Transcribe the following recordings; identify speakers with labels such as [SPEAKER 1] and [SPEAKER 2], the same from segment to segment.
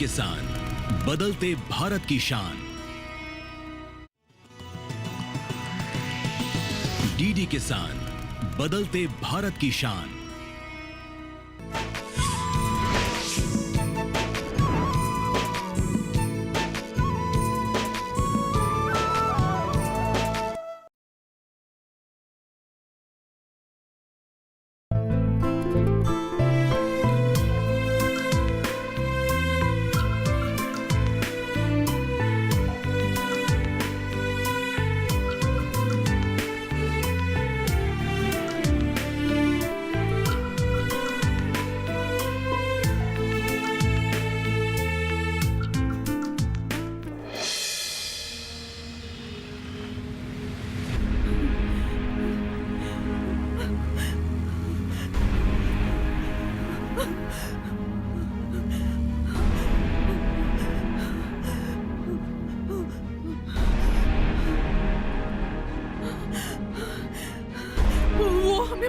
[SPEAKER 1] किसान, बदलते भारत की शान। डीडी किसान, बदलते भारत की शान।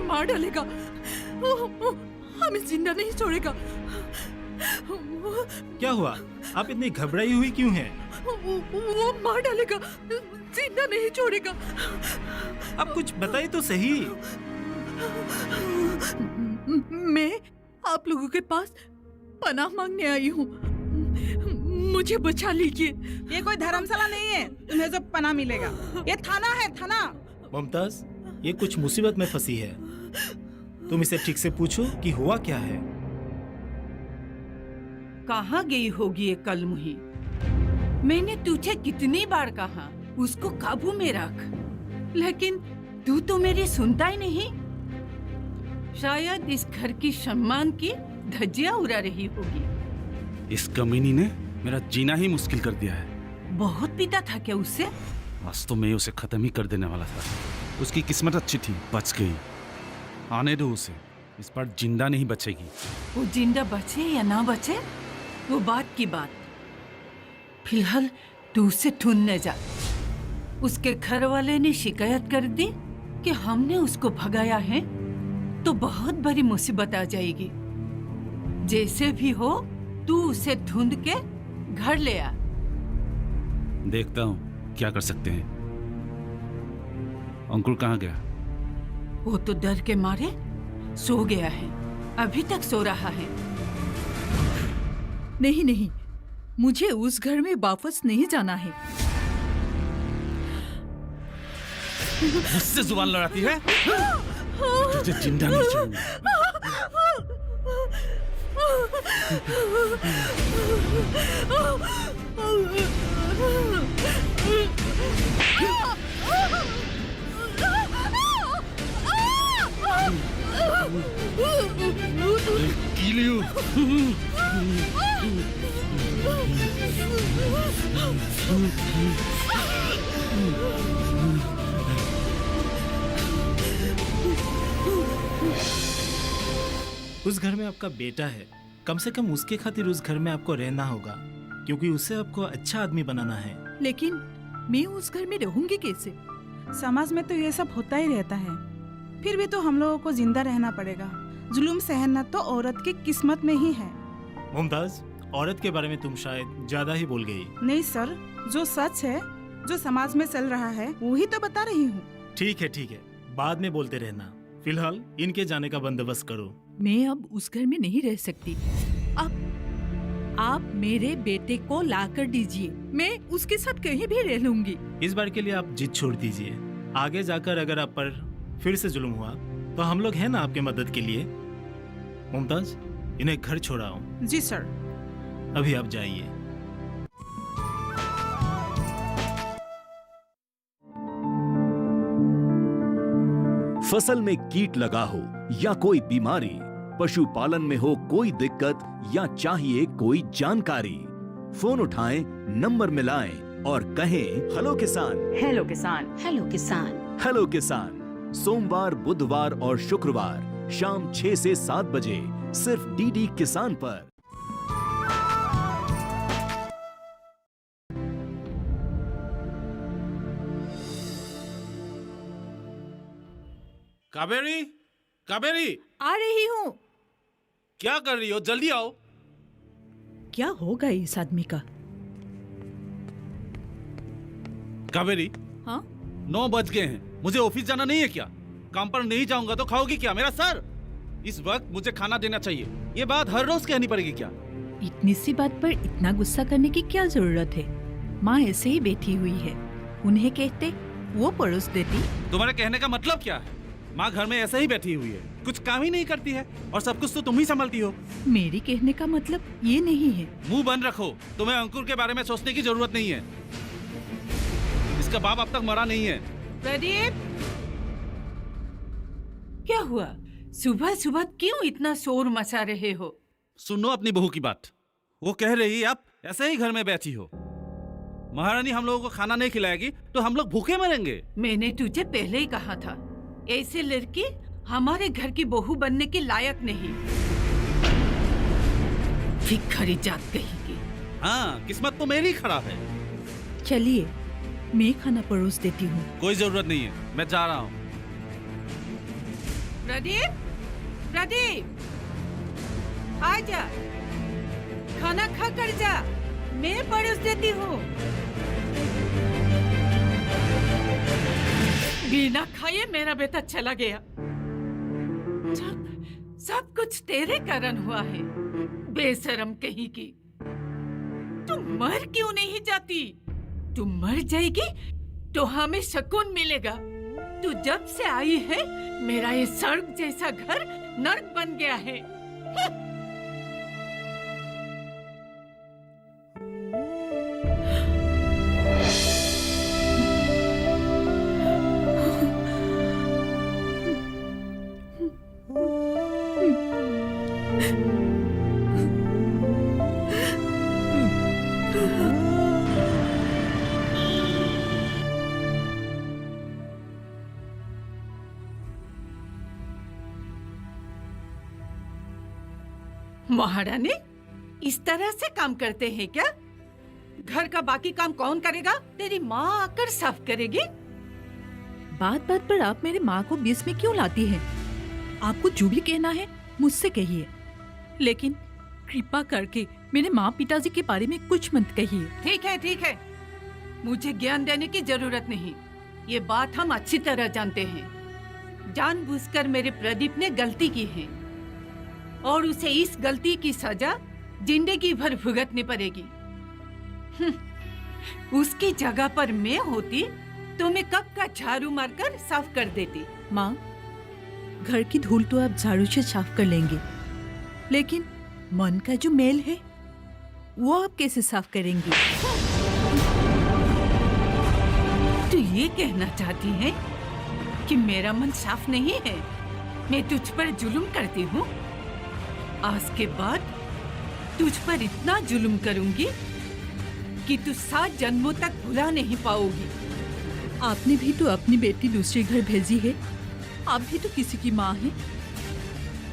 [SPEAKER 2] मार डालेगा, हमें जिंदा नहीं छोड़ेगा।
[SPEAKER 3] क्या हुआ? आप इतनी घबराई हुई क्यों हैं?
[SPEAKER 2] वो मार डालेगा, जिंदा नहीं छोड़ेगा।
[SPEAKER 3] आप कुछ बताइए तो सही।
[SPEAKER 2] मैं आप लोगों के पास पनाह मांगने आई हूँ, मुझे बचा लीजिए।
[SPEAKER 4] ये कोई धर्मशाला नहीं है तुम्हें जो पनाह मिलेगा, ये थाना है, थाना।
[SPEAKER 3] मुमताज, ये कुछ मुसीबत में फंसी है, तुम इसे ठीक से पूछो कि हुआ क्या है।
[SPEAKER 4] कहाँ गई होगी ये कलमुही? मैंने तुझे कितनी बार कहा उसको काबू में रख, लेकिन तू तो मेरी सुनता ही नहीं। शायद इस घर की सम्मान की धज्जियां उड़ा रही होगी।
[SPEAKER 5] इस कमीनी ने मेरा जीना ही मुश्किल कर दिया है।
[SPEAKER 4] बहुत पीता था क्या उससे?
[SPEAKER 5] आज तो मैं उसे खत्म ही कर देने वाला था। उसकी किस्मत अच्छी थी, बच गई। आने दो उसे, इस बार जिंदा नहीं बचेगी।
[SPEAKER 4] वो जिंदा बचे या ना बचे वो बात की बात। फिलहाल तू उसे ढूंढने जा। उसके घर वाले ने शिकायत कर दी कि हमने उसको भगाया है तो बहुत बड़ी मुसीबत आ जाएगी। जैसे भी हो तू उसे ढूंढ के घर ले आ।
[SPEAKER 5] देखता हूँ क्या कर सकते हैं। अंकुर कहाँ गया?
[SPEAKER 4] वो तो डर के मारे सो गया है, अभी तक सो रहा है।
[SPEAKER 2] नहीं नहीं, मुझे उस घर में वापस नहीं जाना है।
[SPEAKER 5] मुझसे जुबान लड़ाती है? तुझे जिंदा नहीं छोड़ूंगा। Kill you.
[SPEAKER 3] उस घर में आपका बेटा है, कम से कम उसके खातिर उस घर में आपको रहना होगा, क्योंकि उससे आपको अच्छा आदमी बनाना है।
[SPEAKER 2] लेकिन मैं उस घर में रहूंगी कैसे?
[SPEAKER 6] समाज में तो ये सब होता ही रहता है, फिर भी तो हम लोगों को जिंदा रहना पड़ेगा। जुल्म सहना तो औरत की किस्मत में ही है।
[SPEAKER 3] मुमताज, औरत के बारे में तुम शायद ज्यादा ही बोल गई।
[SPEAKER 6] नहीं सर, जो सच है, जो समाज में चल रहा है, वही तो बता रही हूँ।
[SPEAKER 3] ठीक है, बाद में बोलते रहना। फिलहाल इनके जाने का बंदोबस्त करो।
[SPEAKER 2] मैं अब उस घर में नहीं रह सकती। आप मेरे बेटे को ला कर दीजिए, मैं उसके साथ कहीं भी रह लूंगी।
[SPEAKER 3] इस बार के लिए आप जिद छोड़ दीजिए। आगे जाकर अगर आप पर फिर से जुल्म हुआ तो हम लोग हैं ना आपके मदद के लिए। मुमताज, इन्हें घर छोड़ाओ।
[SPEAKER 6] जी सर।
[SPEAKER 3] अभी आप जाइए।
[SPEAKER 1] फसल में कीट लगा हो या कोई बीमारी, पशुपालन में हो कोई दिक्कत या चाहिए कोई जानकारी, फोन उठाएं, नंबर मिलाएं और कहें हेलो किसान।
[SPEAKER 4] हेलो किसान,
[SPEAKER 7] हेलो किसान।
[SPEAKER 1] हेलो किसान, सोमवार, बुधवार और शुक्रवार शाम 6 से 7 बजे सिर्फ डीडी किसान पर।
[SPEAKER 5] कावेरी, कावेरी,
[SPEAKER 2] आ रही हूँ।
[SPEAKER 5] क्या कर रही हो? जल्दी आओ।
[SPEAKER 2] क्या होगा इस आदमी का?
[SPEAKER 5] कावेरी,
[SPEAKER 2] हाँ
[SPEAKER 5] 9 बज गए हैं, मुझे ऑफिस जाना नहीं है क्या? काम पर नहीं जाऊंगा तो खाओगी क्या? मेरा सर, इस वक्त मुझे खाना देना चाहिए। ये बात हर रोज कहनी पड़ेगी क्या?
[SPEAKER 2] इतनी सी बात पर इतना गुस्सा करने की क्या जरूरत है? माँ ऐसे ही बैठी हुई है, उन्हें कहते वो परोस देती।
[SPEAKER 5] तुम्हारे कहने का मतलब क्या है? माँ घर में ऐसे ही बैठी हुई है, कुछ काम ही नहीं करती है और सब कुछ तो तुम ही संभालती हो।
[SPEAKER 2] मेरी कहने का मतलब ये नहीं है।
[SPEAKER 5] मुंह बंद रखो, तुम्हें अंकुर के बारे में सोचने की जरूरत नहीं है। इसका बाप अब तक मरा नहीं है।
[SPEAKER 4] प्रदीप, क्या हुआ? सुबह सुबह क्यों इतना शोर मचा रहे हो?
[SPEAKER 5] सुनो अपनी बहू की बात। वो कह रही आप ऐसे ही घर में बैठी हो। महारानी हम लोगों को खाना नहीं खिलाएगी तो हम लोग भूखे मरेंगे।
[SPEAKER 4] मैंने तुझे पहले ही कहा था, ऐसे लड़की हमारे घर की बहू बनने के लायक नहीं। भिखारी जात कहेगी।
[SPEAKER 5] हाँ, किस्मत तो मेरी खराब है।
[SPEAKER 2] चलिए मैं खाना परोस देती हूँ।
[SPEAKER 5] कोई जरूरत नहीं है, मैं जा रहा हूँ।
[SPEAKER 4] प्रदीप, प्रदीप, आजा, खाना खा कर जा, मैं परोस देती हूँ। बिना खाए मेरा बेटा चला गया। सब कुछ तेरे कारण हुआ है, बेशरम कहीं की। तू मर क्यों नहीं जाती? तू मर जाएगी तो हमें सुकून मिलेगा। तू जब से आई है मेरा ये स्वर्ग जैसा घर नर्क बन गया है। महारानी इस तरह से काम करते हैं क्या? घर का बाकी काम कौन करेगा? तेरी माँ आकर साफ करेगी।
[SPEAKER 2] बात बात पर आप मेरे माँ को बीच में क्यों लाती हैं? आपको जो भी कहना है मुझसे कहिए, लेकिन कृपा करके मेरे माँ पिताजी के बारे में कुछ मत कहिए।
[SPEAKER 4] ठीक है, ठीक है, मुझे ज्ञान देने की जरूरत नहीं। ये बात हम अच्छी तरह जानते हैं। जानबूझकर मेरे प्रदीप ने गलती की है और उसे इस गलती की सजा जिंदगी भर भुगतनी पड़ेगी। उसकी जगह पर मैं होती तो मैं कब का झाड़ू मारकर साफ कर देती।
[SPEAKER 2] माँ, घर की धूल तो आप झाड़ू से साफ कर लेंगे, लेकिन मन का जो मैल है वो आप कैसे साफ करेंगी?
[SPEAKER 4] तो ये कहना चाहती है कि मेरा मन साफ नहीं है, मैं तुझ पर जुल्म करती हूँ? आज के बाद तुझ पर इतना जुल्म करूंगी कि तू 7 जन्मों तक भुला नहीं पाओगी।
[SPEAKER 2] आपने भी तो अपनी बेटी दूसरे घर भेजी है, आप भी तो किसी की माँ हैं।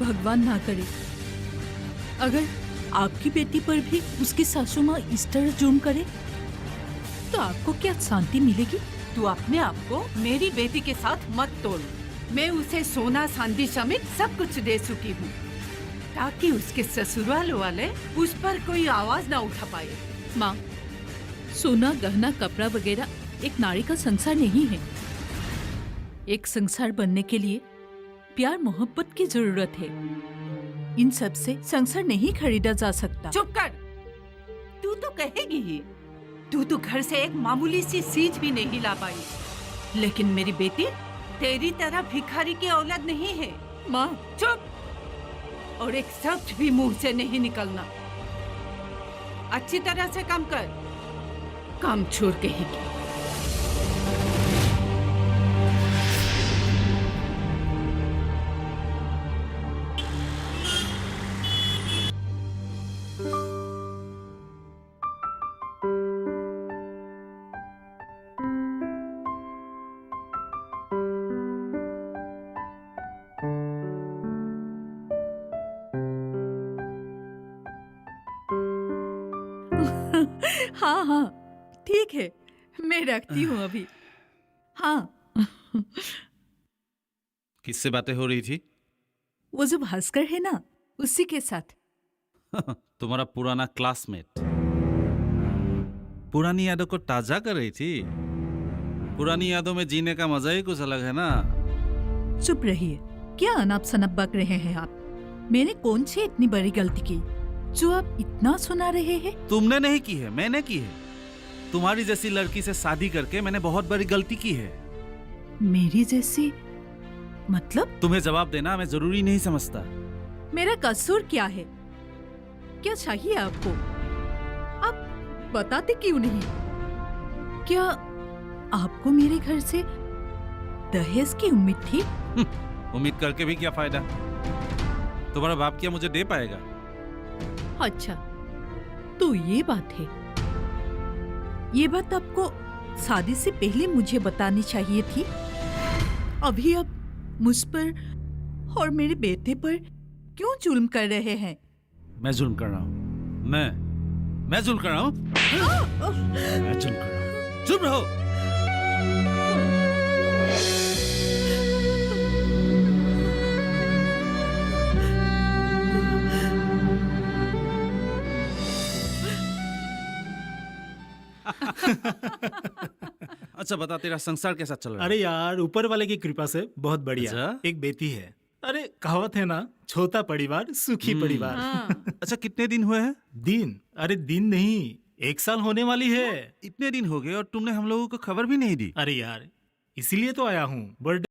[SPEAKER 2] भगवान ना करे अगर आपकी बेटी पर भी उसकी सासू माँ इस तरह जुर्म करे तो आपको क्या शांति मिलेगी?
[SPEAKER 4] तू अपने आप को मेरी बेटी के साथ मत तोड़। मैं उसे सोना चांदी समेत सब कुछ दे चुकी हूँ ताकि उसके ससुराल वाले उस पर कोई आवाज ना उठा पाए।
[SPEAKER 2] माँ, सोना गहना कपड़ा वगैरह एक नारी का संसार नहीं है। एक संसार बनने के लिए प्यार मोहब्बत की जरूरत है। इन सब से संसार नहीं खरीदा जा सकता।
[SPEAKER 4] चुप कर, तू तो कहेगी ही। तू तो घर से एक मामूली सी चीज भी नहीं ला पाई, लेकिन मेरी बेटी तेरी तरह भिखारी की औलाद नहीं है।
[SPEAKER 2] माँ,
[SPEAKER 4] चुप, और एक शब्द भी मुंह से नहीं निकलना। अच्छी तरह से काम कर, काम छोड़ कहेगी।
[SPEAKER 2] हाँ हाँ ठीक है, मैं रखती हूँ अभी। हाँ।
[SPEAKER 5] किससे बातें हो रही थी?
[SPEAKER 2] वो जो भास्कर है ना, उसी के साथ।
[SPEAKER 5] तुम्हारा पुराना क्लासमेट पुरानी यादों को ताजा कर रही थी। पुरानी यादों में जीने का मजा ही कुछ अलग है ना।
[SPEAKER 2] चुप रहिए, क्या अनाप शनाप बक रहे हैं आप? मैंने कौन सी इतनी बड़ी गलती की जो आप इतना सुना रहे हैं?
[SPEAKER 5] तुमने नहीं की है, मैंने की है। तुम्हारी जैसी लड़की से शादी करके मैंने बहुत बड़ी गलती की है।
[SPEAKER 2] मेरी जैसी मतलब?
[SPEAKER 5] तुम्हें जवाब देना मैं जरूरी नहीं समझता।
[SPEAKER 2] मेरा कसूर क्या है? क्या चाहिए आपको? आप बताते क्यों नहीं? क्या आपको मेरे घर से दहेज की उम्मीद थी?
[SPEAKER 5] उम्मीद करके भी क्या फायदा? तुम्हारा बाप क्या मुझे दे पाएगा?
[SPEAKER 2] अच्छा, तो ये बात है। ये बात आपको शादी से पहले मुझे बतानी चाहिए थी। अभी आप मुझ पर और मेरे बेटे पर क्यों जुल्म कर रहे हैं?
[SPEAKER 5] मैं जुल्म कर रहा हूँ? मैं जुल्म कर रहा हूँ? मैं जुल्म कर रहा हूँ? चुप रहो। अच्छा बता, तेरा संसार कैसा चल रहा है?
[SPEAKER 3] अरे यार, ऊपर वाले की कृपा से बहुत बढ़िया।
[SPEAKER 5] अच्छा?
[SPEAKER 3] एक बेटी है। अरे कहावत है ना, छोटा परिवार सुखी परिवार।
[SPEAKER 5] अच्छा कितने दिन हुए हैं?
[SPEAKER 3] दिन? अरे दिन नहीं, 1 साल होने वाली है।
[SPEAKER 5] इतने दिन हो गए और तुमने हम लोगों को खबर भी नहीं दी।
[SPEAKER 3] अरे यार, इसीलिए तो आया हूँ। बर्थडे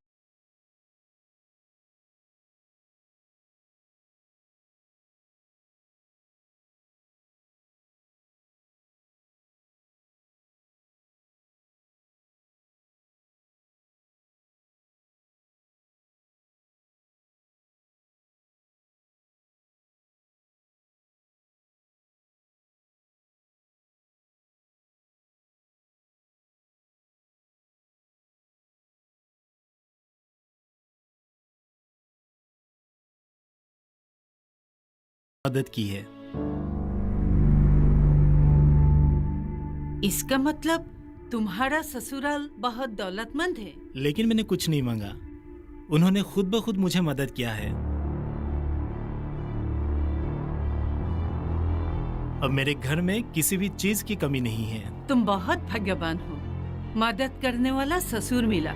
[SPEAKER 3] मदद की है।
[SPEAKER 4] इसका मतलब तुम्हारा ससुराल बहुत दौलतमंद है।
[SPEAKER 3] लेकिन मैंने कुछ नहीं मांगा, उन्होंने खुद ब खुद मुझे मदद किया है। अब मेरे घर में किसी भी चीज की कमी नहीं है।
[SPEAKER 4] तुम बहुत भाग्यवान हो, मदद करने वाला ससुर मिला।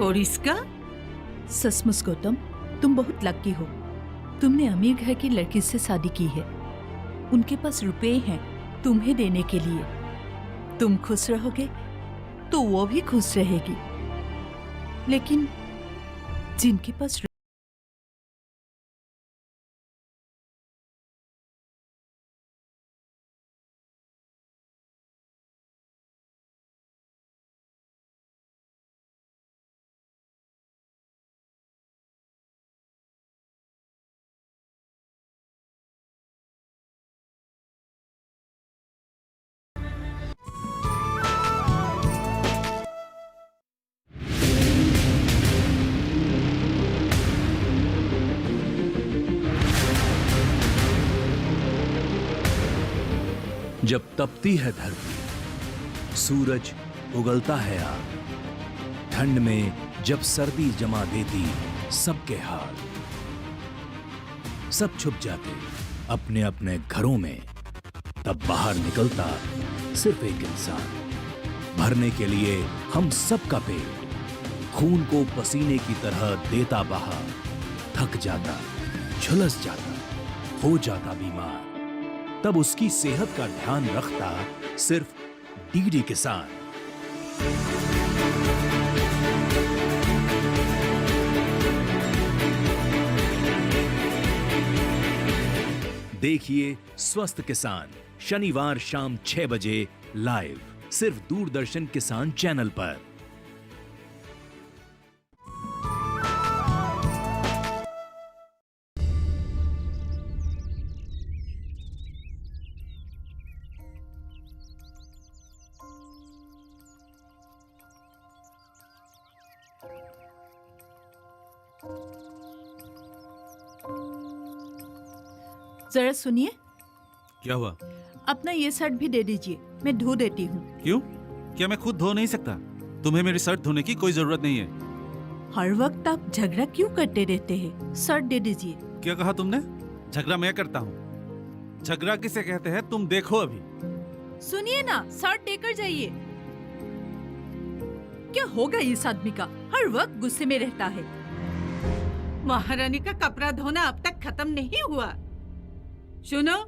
[SPEAKER 4] और इसका?
[SPEAKER 2] सचमुच गौतम, तुम बहुत लकी हो। तुमने अमीर घर की लड़की से शादी की है। उनके पास रुपए हैं तुम्हें देने के लिए। तुम खुश रहोगे तो वो भी खुश रहेगी। लेकिन जिनके पास
[SPEAKER 1] जब तपती है धरती, सूरज उगलता है आग। ठंड में जब सर्दी जमा देती सबके हाल, सब छुप जाते अपने अपने घरों में, तब बाहर निकलता सिर्फ एक इंसान। भरने के लिए हम सबका पेट, खून को पसीने की तरह देता बहा। थक जाता, झुलस जाता, हो जाता बीमार, तब उसकी सेहत का ध्यान रखता सिर्फ डीडी किसान। देखिए स्वस्थ किसान शनिवार शाम 6 बजे लाइव, सिर्फ दूरदर्शन किसान चैनल पर।
[SPEAKER 2] जरा सुनिए,
[SPEAKER 5] क्या हुआ?
[SPEAKER 2] अपना ये शर्ट भी दे दीजिए, मैं धो देती हूँ।
[SPEAKER 5] क्यों? क्या मैं खुद धो नहीं सकता? तुम्हें मेरी शर्ट धोने की कोई जरूरत नहीं है।
[SPEAKER 2] हर वक्त आप झगड़ा क्यों करते रहते हैं? शर्ट दे दीजिए।
[SPEAKER 5] क्या कहा तुमने? झगड़ा मैं करता हूँ? झगड़ा किसे कहते हैं तुम देखो अभी।
[SPEAKER 2] सुनिए ना, शर्ट देकर जाइए। क्या होगा इस आदमी का? हर वक्त गुस्से में रहता है।
[SPEAKER 4] महारानी का कपड़ा धोना अब तक खत्म नहीं हुआ। सुनो,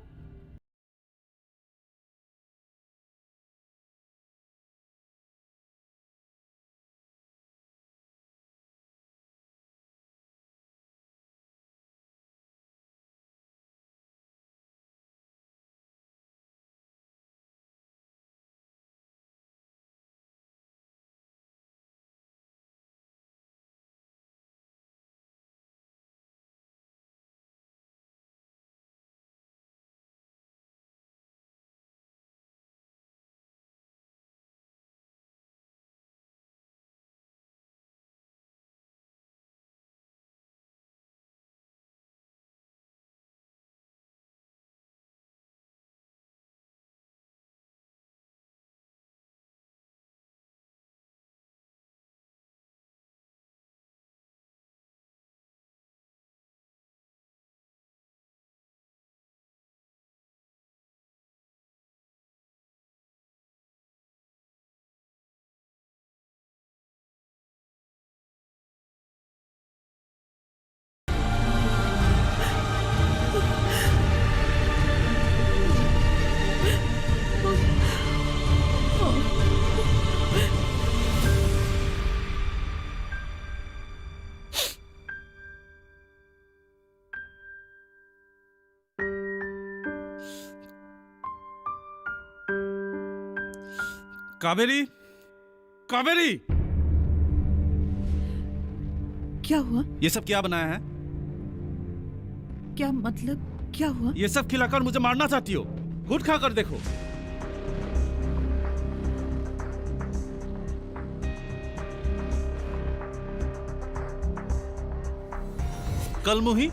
[SPEAKER 5] कावेरी, कावेरी,
[SPEAKER 2] क्या हुआ?
[SPEAKER 5] ये सब क्या बनाया है?
[SPEAKER 2] क्या मतलब? क्या हुआ?
[SPEAKER 5] ये सब खिलाकर मुझे मारना चाहती हो? खुद खा कर देखो। कल मुही,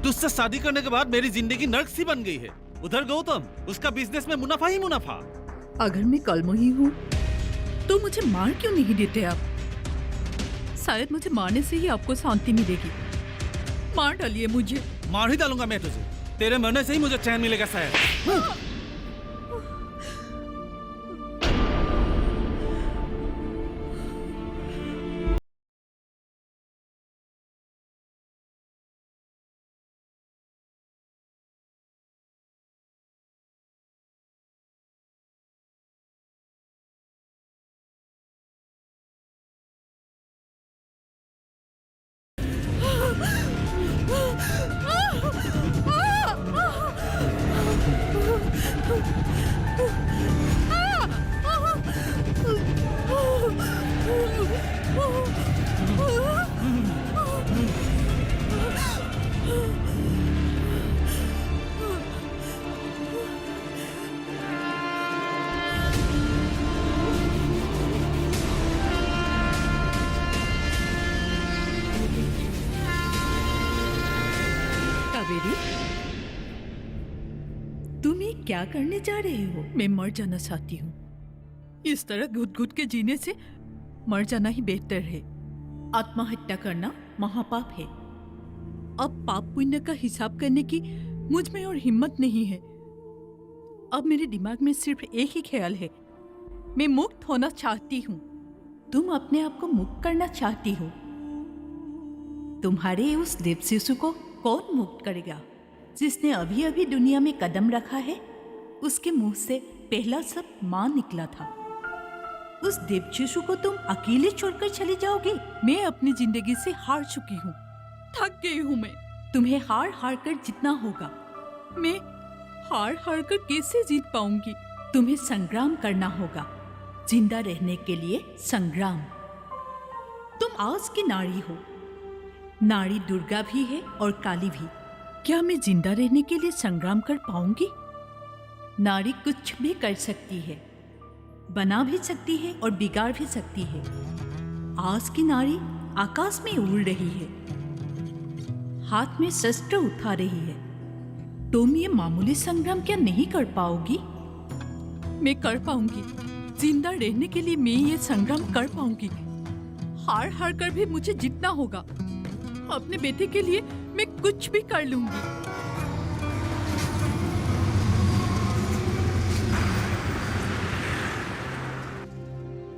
[SPEAKER 5] तुझसे शादी करने के बाद मेरी जिंदगी नर्क सी बन गई है। उधर गौतम, उसका बिजनेस में मुनाफा ही मुनाफा।
[SPEAKER 2] अगर मैं कलमुही हूँ तो मुझे मार क्यों नहीं देते आप? शायद मुझे मारने से ही आपको शांति मिलेगी। मार डालिए मुझे।
[SPEAKER 5] मार ही डालूंगा मैं तुझे। तेरे मरने से ही मुझे चैन मिलेगा शायद।
[SPEAKER 2] कावेरी, तुम ये क्या करने जा रहे हो? मैं मर जाना चाहती हूँ। इस तरह घुट घुट के जीने से मर जाना ही बेहतर है। आत्महत्या करना महापाप है। अब पाप पुण्य का हिसाब करने की मुझ में और हिम्मत नहीं है। अब मेरे दिमाग में सिर्फ एक ही ख्याल है, मैं मुक्त होना चाहती हूँ। तुम अपने आप को मुक्त करना चाहती हो। तुम्हारे उस देव शिशु को कौन मुक्त करेगा? जिसने अभी अभी दुनिया में कदम रखा है, उसके मुंह से पहला शब्द मां निकला था। उस देव शिशु को तुम अकेले छोड़कर चले जाओगे? मैं अपनी जिंदगी से हार चुकी हूँ, थक गई हूँ मैं। तुम्हें हार हार कर जीतना होगा। मैं हार हार कर कैसे जीत पाऊंगी? तुम्हें संग्राम करना होगा, जिंदा रहने के लिए संग्राम। तुम आज की नारी हो। नारी दुर्गा भी है और काली भी। क्या मैं जिंदा रहने के लिए संग्राम कर पाऊंगी? नारी कुछ भी कर सकती है, बना भी सकती है और बिगाड़ भी सकती है। आज की नारी आकाश में उड़ रही है, हाथ में शस्त्र उठा रही है। तुम ये मामूली संग्राम क्या नहीं कर पाओगी? मैं कर पाऊंगी। जिंदा रहने के लिए मैं ये संग्राम कर पाऊंगी। हार हार कर भी मुझे जीतना होगा। अपने बेटे के लिए मैं कुछ भी कर लूंगी।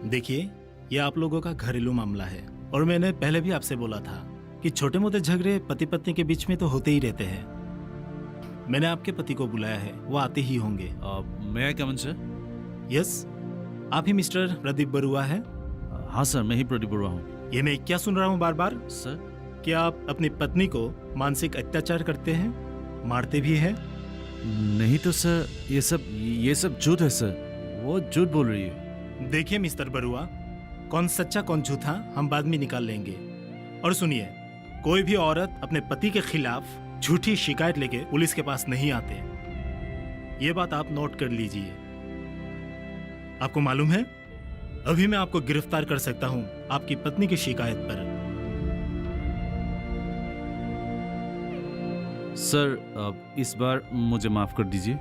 [SPEAKER 3] देखिए, ये आप लोगों का घरेलू मामला है और मैंने पहले भी आपसे बोला था कि छोटे मोटे झगड़े पति पत्नी के बीच में तो होते ही रहते हैं। मैंने आपके पति को बुलाया है, वो आते ही होंगे।
[SPEAKER 5] मैं आई कम इन सर?
[SPEAKER 3] यस, आप ही मिस्टर प्रदीप बरुआ है?
[SPEAKER 5] हाँ सर, मैं ही प्रदीप बरुआ हूँ।
[SPEAKER 3] ये मैं क्या सुन रहा हूँ बार बार?
[SPEAKER 5] सर,
[SPEAKER 3] क्या आप अपनी पत्नी को मानसिक अत्याचार करते हैं, मारते भी हैं?
[SPEAKER 5] नहीं तो सर, ये सब झूठ है सर, वो झूठ बोल रही है।
[SPEAKER 3] देखिए मिस्टर बरुआ, कौन सच्चा कौन झूठा हम बाद में निकाल लेंगे। और सुनिए, कोई भी औरत अपने पति के खिलाफ झूठी शिकायत लेके पुलिस के पास नहीं आते। ये बात आप नोट कर लीजिए। आपको मालूम है, अभी मैं आपको गिरफ्तार कर सकता हूं आपकी पत्नी की शिकायत पर।
[SPEAKER 5] सर, इस बार मुझे माफ कर दीजिए।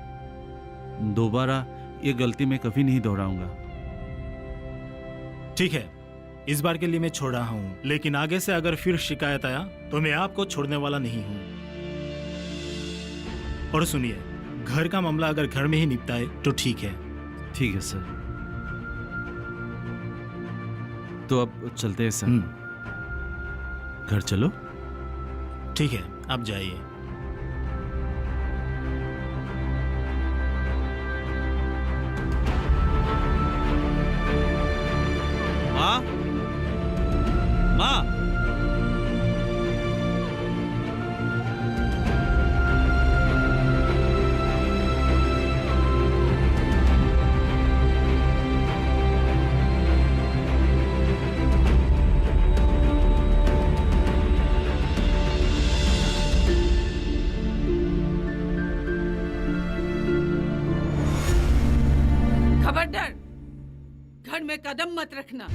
[SPEAKER 5] दोबारा ये गलती मैं कभी नहीं दोहराऊंगा।
[SPEAKER 3] ठीक है, इस बार के लिए मैं छोड़ रहा हूं, लेकिन आगे से अगर फिर शिकायत आया तो मैं आपको छोड़ने वाला नहीं हूं। और सुनिए, घर का मामला अगर घर में ही निपटाए तो ठीक है।
[SPEAKER 5] ठीक है सर, तो अब चलते हैं सर। घर चलो।
[SPEAKER 3] ठीक है, आप जाइए।
[SPEAKER 5] माँ, माँ,
[SPEAKER 4] खबरदार, घर में कदम मत रखना।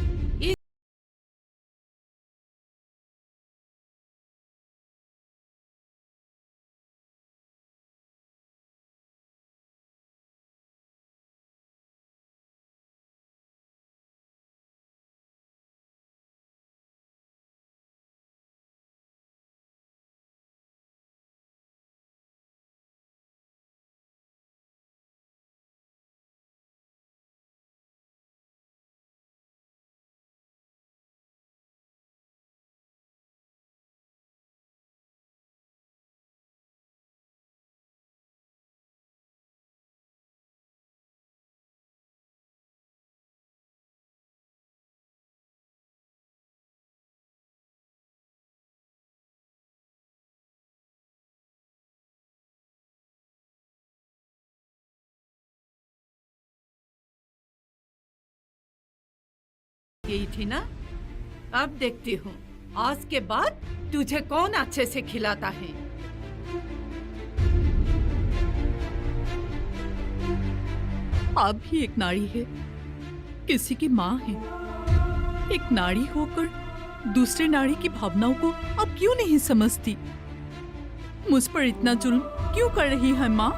[SPEAKER 4] यही थी ना? अब देखती हूँ आज के बाद तुझे कौन अच्छे से खिलाता है।
[SPEAKER 2] आप भी एक नारी है, किसी की माँ है। एक नारी होकर दूसरे नारी की भावनाओं को आप क्यों नहीं समझती? मुझ पर इतना जुल्म क्यों कर रही है माँ?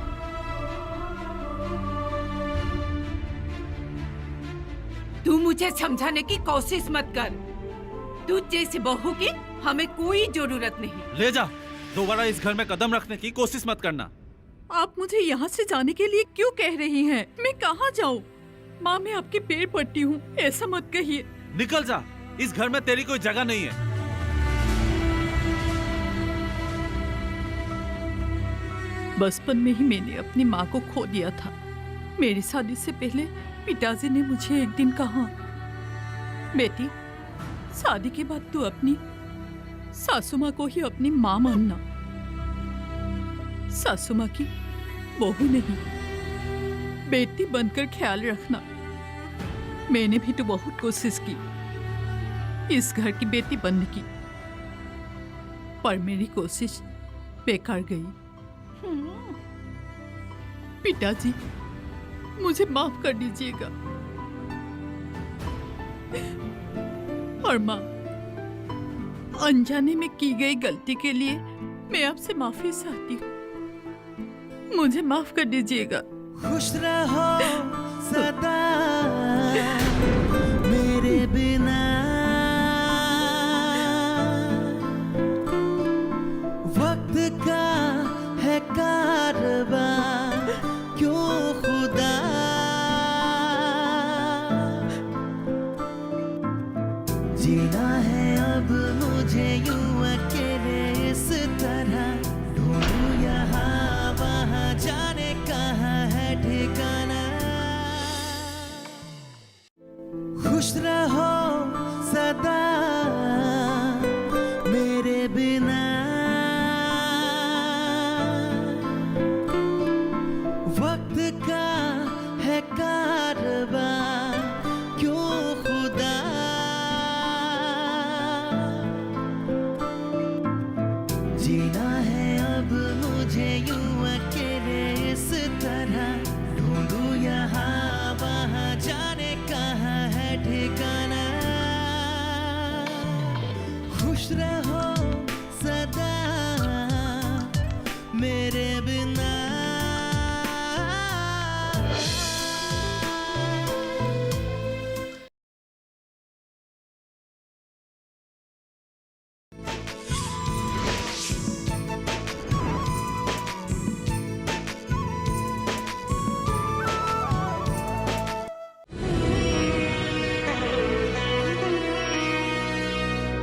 [SPEAKER 4] तू मुझे समझाने की कोशिश मत कर। तू जैसी बहू की हमें कोई जरूरत नहीं।
[SPEAKER 5] ले जा, दोबारा इस घर में कदम रखने की कोशिश मत करना।
[SPEAKER 2] आप मुझे यहाँ से जाने के लिए क्यों कह रही हैं? मैं कहाँ जाऊँ? माँ, मैं आपके पैर पड़ती हूँ, ऐसा मत कहिए।
[SPEAKER 5] निकल जा, इस घर में तेरी कोई जगह नहीं है।
[SPEAKER 2] बचपन में ही मैंने अपनी माँ को खो दिया था। मेरी शादी से पहले पिताजी ने मुझे एक दिन कहा, बेटी, शादी के बाद तू अपनी सासू माँ को ही अपनी माँ मानना, सासू माँ की बहू नहीं, बेटी बनकर ख्याल रखना। मैंने भी तो बहुत कोशिश की इस घर की बेटी बनने की, पर मेरी कोशिश बेकार गई। पिताजी, मुझे माफ कर दीजिएगा। और माँ, अनजाने में की गई गलती के लिए मैं आपसे माफी चाहती हूँ। मुझे माफ कर दीजिएगा।
[SPEAKER 7] खुश रहो सदा मेरे बिना, खुश रहो सदा मेरे बिना, वक्त का है कारवा क्यों खुदा, जीना है अब मुझे यूं अकेले इस तरह, ढूंढूं यहाँ वहाँ जाने कहाँ है ठिकाना। खुश रहो सदा मेरे